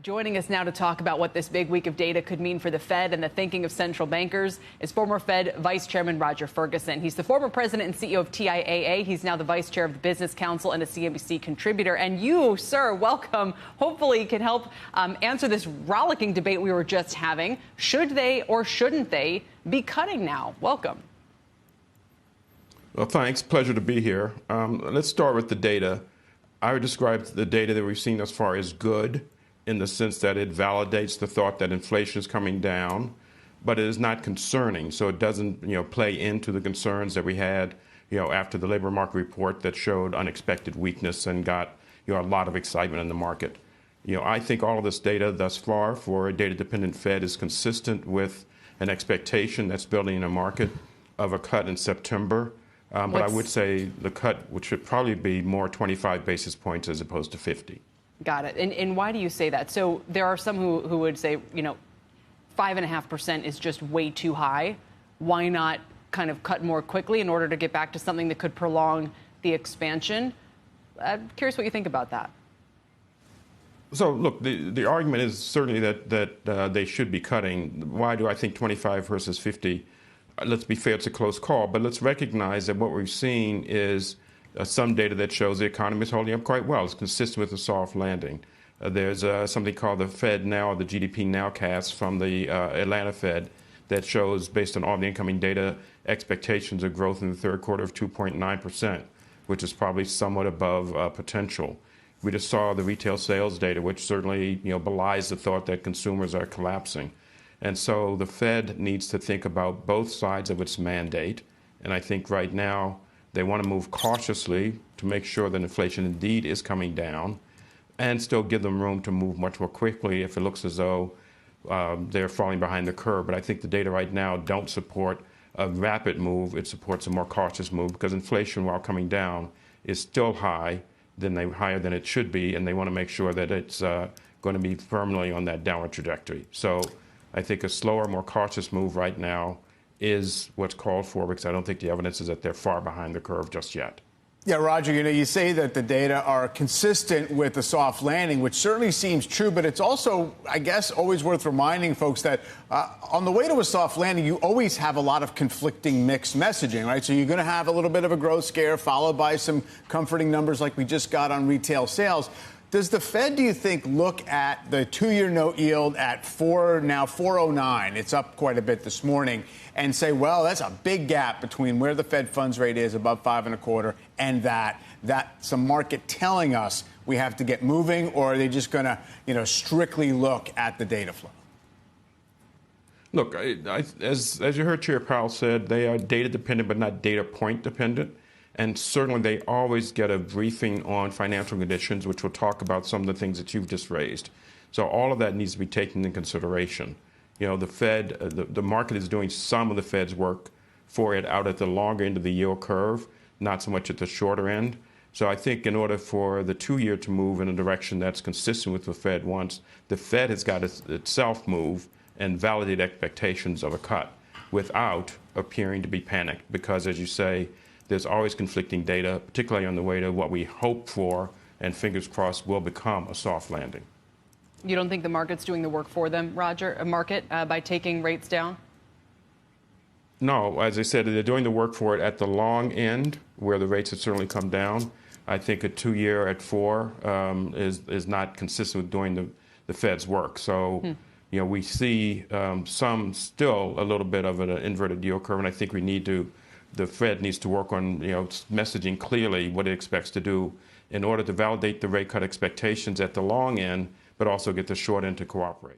Joining us now to talk about what this big week of data could mean for the Fed and the thinking of central bankers is former Fed Vice Chairman Roger Ferguson. He's the former president and CEO of TIAA. He's now the vice chair of the Business Council and a CNBC contributor. And you, sir, welcome. Hopefully can help answer this rollicking debate we were just having. Should they or shouldn't they be cutting now? Welcome. Well, thanks. Pleasure to be here. Let's start with the data. I would describe the data that we've seen thus far as good, in the sense that it validates the thought that inflation is coming down, but it is not concerning. So it doesn't, play into the concerns that we had, after the labor market report that showed unexpected weakness and got, a lot of excitement in the market. I think all of this data thus far for a data-dependent Fed is consistent with an expectation that's building in a market of a cut in September. But I would say the cut, which should probably be more 25 basis points as opposed to 50. Got it. And why do you say that? So there are some who would say, 5.5% is just way too high. Why not kind of cut more quickly in order to get back to something that could prolong the expansion? I'm curious what you think about that. So, look, the argument is certainly that they should be cutting. Why do I think 25 versus 50? Let's be fair, it's a close call, but let's recognize that what we've seen is some data that shows the economy is holding up quite well. It's consistent with a soft landing. There's something called the Fed Now, the GDP Nowcast from the Atlanta Fed that shows, based on all the incoming data, expectations of growth in the third quarter of 2.9%, which is probably somewhat above potential. We just saw the retail sales data, which certainly belies the thought that consumers are collapsing. And so the Fed needs to think about both sides of its mandate. And I think right now, they want to move cautiously to make sure that inflation indeed is coming down and still give them room to move much more quickly if it looks as though they're falling behind the curve. But I think the data right now don't support a rapid move. It supports a more cautious move because inflation, while coming down, is still higher than it should be, and they want to make sure that it's going to be firmly on that downward trajectory. So I think a slower, more cautious move right now is what's called for, because I don't think the evidence is that they're far behind the curve just yet. Yeah, Roger, you say that the data are consistent with the soft landing, which certainly seems true, but it's also, I guess, always worth reminding folks that on the way to a soft landing, you always have a lot of conflicting mixed messaging, right? So you're going to have a little bit of a growth scare followed by some comforting numbers like we just got on retail sales. Does the Fed, do you think, look at the two-year note yield at 4.09? It's up quite a bit this morning, and say, well, that's a big gap between where the Fed funds rate is above 5.25 and that's a market telling us we have to get moving, or are they just going to, strictly look at the data flow? Look, as you heard Chair Powell said, they are data dependent but not data point dependent. And certainly they always get a briefing on financial conditions, which will talk about some of the things that you've just raised. So all of that needs to be taken into consideration. The Fed, the market is doing some of the Fed's work for it out at the longer end of the yield curve, not so much at the shorter end. So I think in order for the two-year to move in a direction that's consistent with what the Fed wants, the Fed has got to itself move and validate expectations of a cut without appearing to be panicked. Because, as you say, there's always conflicting data, particularly on the way to what we hope for, and fingers crossed, will become a soft landing. You don't think the market's doing the work for them, Roger, by taking rates down? No, as I said, they're doing the work for it at the long end, where the rates have certainly come down. I think a two-year at 4 is not consistent with doing the Fed's work. So, we see some still a little bit of an inverted yield curve, and I think the Fed needs to work on, messaging clearly what it expects to do in order to validate the rate cut expectations at the long end, but also get the short end to cooperate.